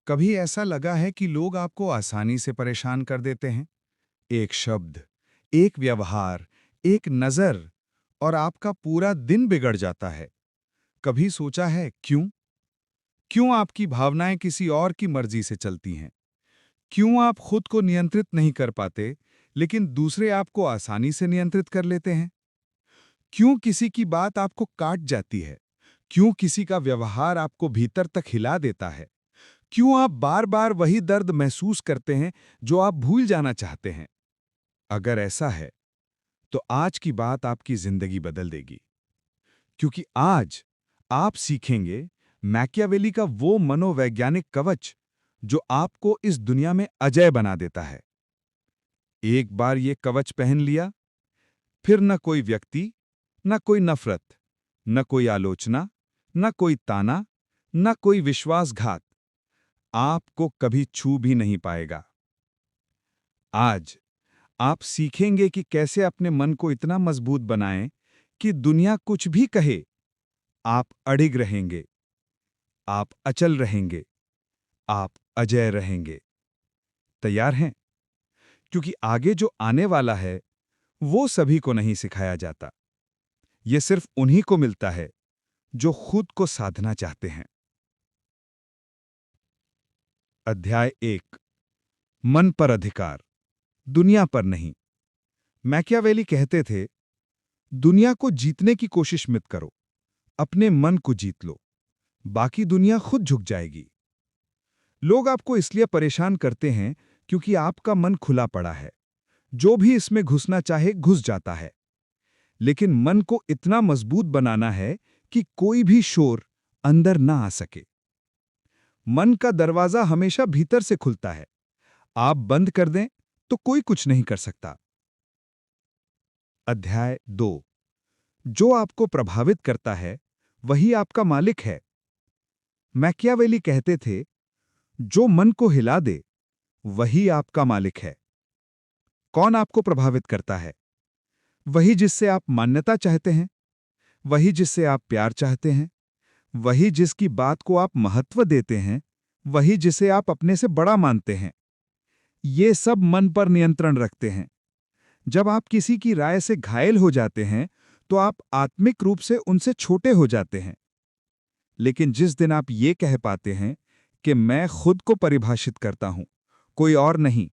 कभी ऐसा लगा है कि लोग आपको आसानी से परेशान कर देते हैं? एक शब्द, एक व्यवहार, एक नज़र और आपका पूरा दिन बिगड़ जाता है। कभी सोचा है क्यों? क्यों आपकी भावनाएं किसी और की मर्जी से चलती हैं? क्यों आप खुद को नियंत्रित नहीं कर पाते, लेकिन दूसरे आपको आसानी से नियंत्रित कर लेते हैं? क्यों किसी की बात आपको काट जाती है? क्यों किसी का व्यवहार आपको भीतर तक हिला देता है? क्यों आप बार-बार वही दर्द महसूस करते हैं जो आप भूल जाना चाहते हैं? अगर ऐसा है, तो आज की बात आपकी जिंदगी बदल देगी। क्योंकि आज आप सीखेंगे मैकियावेली का वो मनोवैज्ञानिक कवच जो आपको इस दुनिया में अजय बना देता है। एक बार ये कवच पहन लिया, फिर न कोई व्यक्ति, न कोई नफरत, न कोई आलोचना, न कोई ताना, न कोई विश्वासघात आपको कभी छू भी नहीं पाएगा। आज आप सीखेंगे कि कैसे अपने मन को इतना मजबूत बनाएं कि दुनिया कुछ भी कहे, आप अडिग रहेंगे, आप अचल रहेंगे, आप अजय रहेंगे। तैयार हैं? क्योंकि आगे जो आने वाला है, वो सभी को नहीं सिखाया जाता। ये सिर्फ उन्हीं को मिलता है जो खुद को साधना चाहते हैं। अध्याय 1। मन पर अधिकार, दुनिया पर नहीं। मैकियावेली कहते थे, दुनिया को जीतने की कोशिश मत करो, अपने मन को जीत लो, बाकी दुनिया खुद झुक जाएगी। लोग आपको इसलिए परेशान करते हैं क्योंकि आपका मन खुला पड़ा है। जो भी इसमें घुसना चाहे घुस जाता है। लेकिन मन को इतना मजबूत बनाना है कि कोई भी शोर अंदर ना आ सके। मन का दरवाजा हमेशा भीतर से खुलता है। आप बंद कर दें तो कोई कुछ नहीं कर सकता। अध्याय 2। जो आपको प्रभावित करता है, वही आपका मालिक है। मैकियावेली कहते थे, जो मन को हिला दे, वही आपका मालिक है। कौन आपको प्रभावित करता है? वही जिससे आप मान्यता चाहते हैं, वही जिससे आप प्यार चाहते हैं, वही जिसकी बात को आप महत्व देते हैं, वही जिसे आप अपने से बड़ा मानते हैं। ये सब मन पर नियंत्रण रखते हैं। जब आप किसी की राय से घायल हो जाते हैं, तो आप आत्मिक रूप से उनसे छोटे हो जाते हैं। लेकिन जिस दिन आप ये कह पाते हैं कि मैं खुद को परिभाषित करता हूं, कोई और नहीं,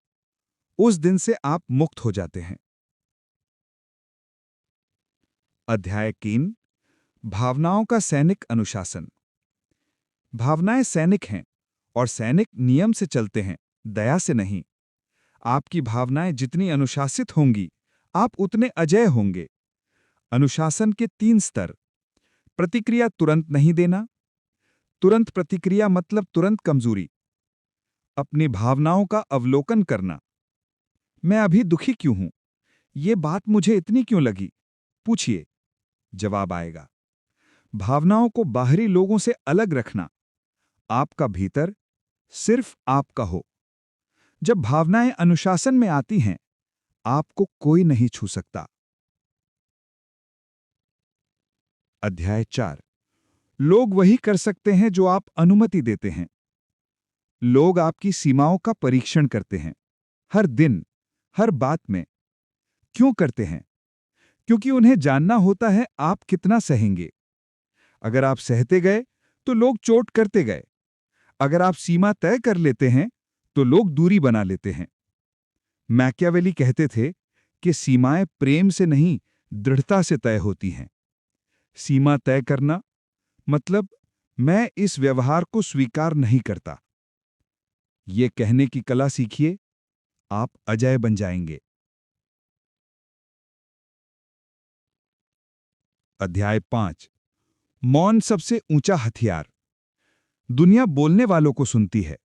उस दिन से आप मुक्त हो जाते हैं। अध्याय 3। भावनाओं का सैनिक अनुशासन। भावनाएं सैनिक हैं और सैनिक नियम से चलते हैं, दया से नहीं। आपकी भावनाएं जितनी अनुशासित होंगी, आप उतने अजय होंगे। अनुशासन के 3 स्तर। प्रतिक्रिया तुरंत नहीं देना। तुरंत प्रतिक्रिया मतलब तुरंत कमजोरी। अपनी भावनाओं का अवलोकन करना। मैं अभी दुखी क्यों हूं? ये बात मुझे इतनी क्यों लगी? पूछिए, जवाब आएगा। भावनाओं को बाहरी लोगों से अलग रखना। आपका भीतर सिर्फ आपका हो। जब भावनाएं अनुशासन में आती हैं, आपको कोई नहीं छू सकता। अध्याय 4। लोग वही कर सकते हैं जो आप अनुमति देते हैं। लोग आपकी सीमाओं का परीक्षण करते हैं, हर दिन, हर बात में। क्यों करते हैं? क्योंकि उन्हें जानना होता है आप कितना सहेंगे। अगर आप सहते गए, तो लोग चोट करते गए। अगर आप सीमा तय कर लेते हैं, तो लोग दूरी बना लेते हैं। मैकियावेली कहते थे कि सीमाएं प्रेम से नहीं, दृढ़ता से तय होती हैं। सीमा तय करना मतलब मैं इस व्यवहार को स्वीकार नहीं करता। ये कहने की कला सीखिए, आप अजय बन जाएंगे। अध्याय 5। मौन सबसे ऊंचा हथियार। दुनिया बोलने वालों को सुनती है,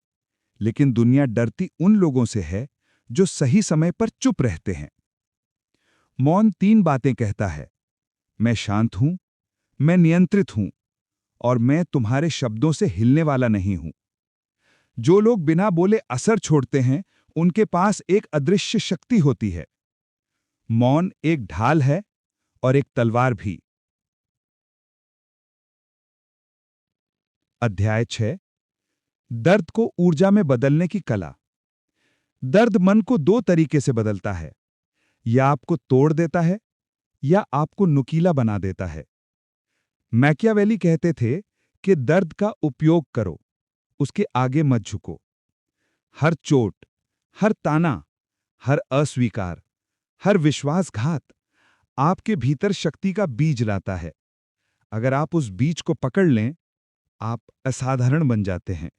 लेकिन दुनिया डरती उन लोगों से है जो सही समय पर चुप रहते हैं। मौन 3 बातें कहता है, मैं शांत हूं, मैं नियंत्रित हूं और मैं तुम्हारे शब्दों से हिलने वाला नहीं हूं। जो लोग बिना बोले असर छोड़ते हैं, उनके पास एक अदृश्य शक्ति होती है। मौन एक ढाल है और एक तलवार भी। अध्याय 6। दर्द को ऊर्जा में बदलने की कला। दर्द मन को दो तरीके से बदलता है, या आपको तोड़ देता है या आपको नुकीला बना देता है। मैकियावेली कहते थे कि दर्द का उपयोग करो, उसके आगे मत झुको। हर चोट, हर ताना, हर अस्वीकार, हर विश्वासघात आपके भीतर शक्ति का बीज लाता है। अगर आप उस बीज को पकड़ लें, आप असाधारण बन जाते हैं।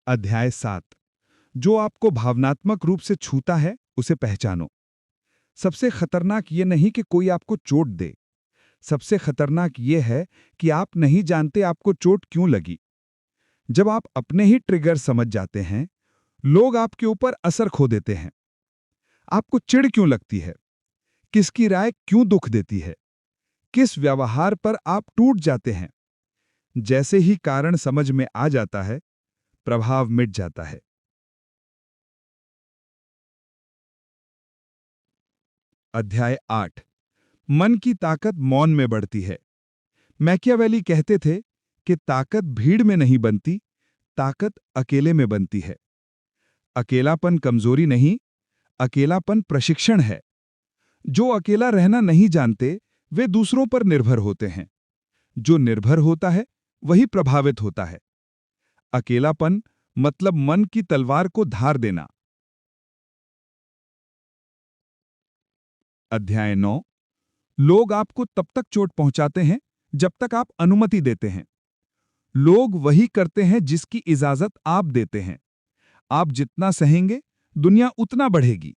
अध्याय 7। जो आपको भावनात्मक रूप से छूता है, उसे पहचानो। सबसे खतरनाक ये नहीं कि कोई आपको चोट दे। सबसे खतरनाक ये है कि आप नहीं जानते आपको चोट क्यों लगी। जब आप अपने ही ट्रिगर समझ जाते हैं, लोग आपके ऊपर असर खो देते हैं। आपको चिढ़ क्यों लगती है? किसकी राय क्यों दुख देती है? किस व्यवहार पर आप टूट जाते हैं? जैसे ही कारण समझ में आ जाता है, प्रभाव मिट जाता है। अध्याय 8। मन की ताकत मौन में बढ़ती है। मैकियावेली कहते थे कि ताकत भीड़ में नहीं बनती, ताकत अकेले में बनती है। अकेलापन कमजोरी नहीं, अकेलापन प्रशिक्षण है। जो अकेला रहना नहीं जानते, वे दूसरों पर निर्भर होते हैं। जो निर्भर होता है, वही प्रभावित होता है। अकेलापन मतलब मन की तलवार को धार देना। अध्याय 9। लोग आपको तब तक चोट पहुंचाते हैं जब तक आप अनुमति देते हैं। लोग वही करते हैं जिसकी इजाजत आप देते हैं। आप जितना सहेंगे, दुनिया उतना बढ़ेगी।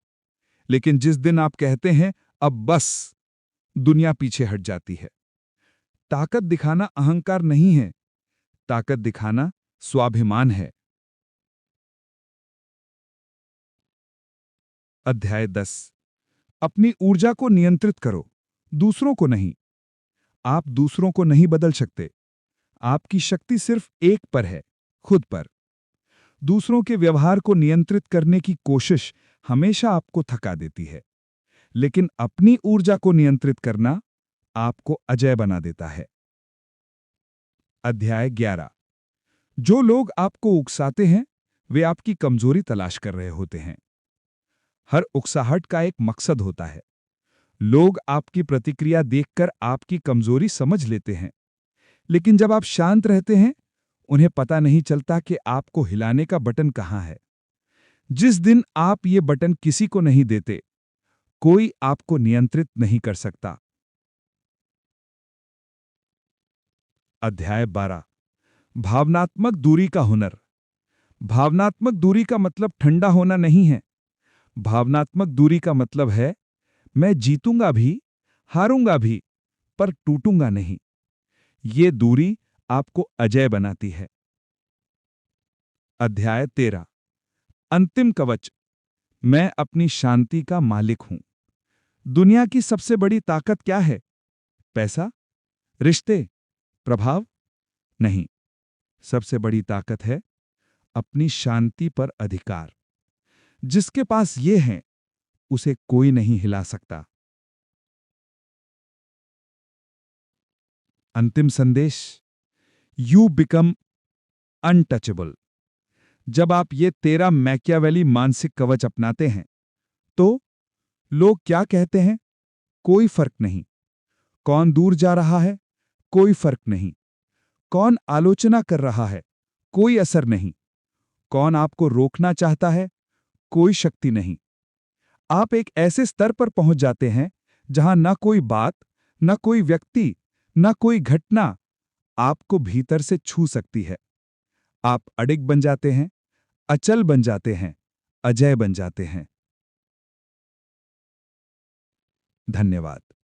लेकिन जिस दिन आप कहते हैं अब बस, दुनिया पीछे हट जाती है। ताकत दिखाना अहंकार नहीं है, ताकत दिखाना स्वाभिमान है। अध्याय 10। अपनी ऊर्जा को नियंत्रित करो, दूसरों को नहीं। आप दूसरों को नहीं बदल सकते। आपकी शक्ति सिर्फ एक पर है, खुद पर। दूसरों के व्यवहार को नियंत्रित करने की कोशिश हमेशा आपको थका देती है, लेकिन अपनी ऊर्जा को नियंत्रित करना आपको अजय बना देता है। अध्याय 11। जो लोग आपको उकसाते हैं, वे आपकी कमजोरी तलाश कर रहे होते हैं। हर उकसाहट का एक मकसद होता है। लोग आपकी प्रतिक्रिया देखकर आपकी कमजोरी समझ लेते हैं, लेकिन जब आप शांत रहते हैं, उन्हें पता नहीं चलता कि आपको हिलाने का बटन कहाँ है। जिस दिन आप ये बटन किसी को नहीं देते, कोई आपको नियंत्रित नहीं कर सकता। अध्याय 12। भावनात्मक दूरी का हुनर। भावनात्मक दूरी का मतलब ठंडा होना नहीं है। भावनात्मक दूरी का मतलब है, मैं जीतूंगा भी, हारूंगा भी, पर टूटूंगा नहीं। ये दूरी आपको अजय बनाती है। अध्याय 13। अंतिम कवच। मैं अपनी शांति का मालिक हूं। दुनिया की सबसे बड़ी ताकत क्या है? पैसा? रिश्ते? प्रभाव? नहीं। सबसे बड़ी ताकत है अपनी शांति पर अधिकार। जिसके पास ये है, उसे कोई नहीं हिला सकता। अंतिम संदेश। You become untouchable. जब आप ये 13 मैकियावेली मानसिक कवच अपनाते हैं, तो लोग क्या कहते हैं, कोई फर्क नहीं। कौन दूर जा रहा है, कोई फर्क नहीं। कौन आलोचना कर रहा है, कोई असर नहीं। कौन आपको रोकना चाहता है, कोई शक्ति नहीं। आप एक ऐसे स्तर पर पहुंच जाते हैं जहां न कोई बात, न कोई व्यक्ति, न कोई घटना आपको भीतर से छू सकती है। आप अडिग बन जाते हैं, अचल बन जाते हैं, अजय बन जाते हैं। धन्यवाद।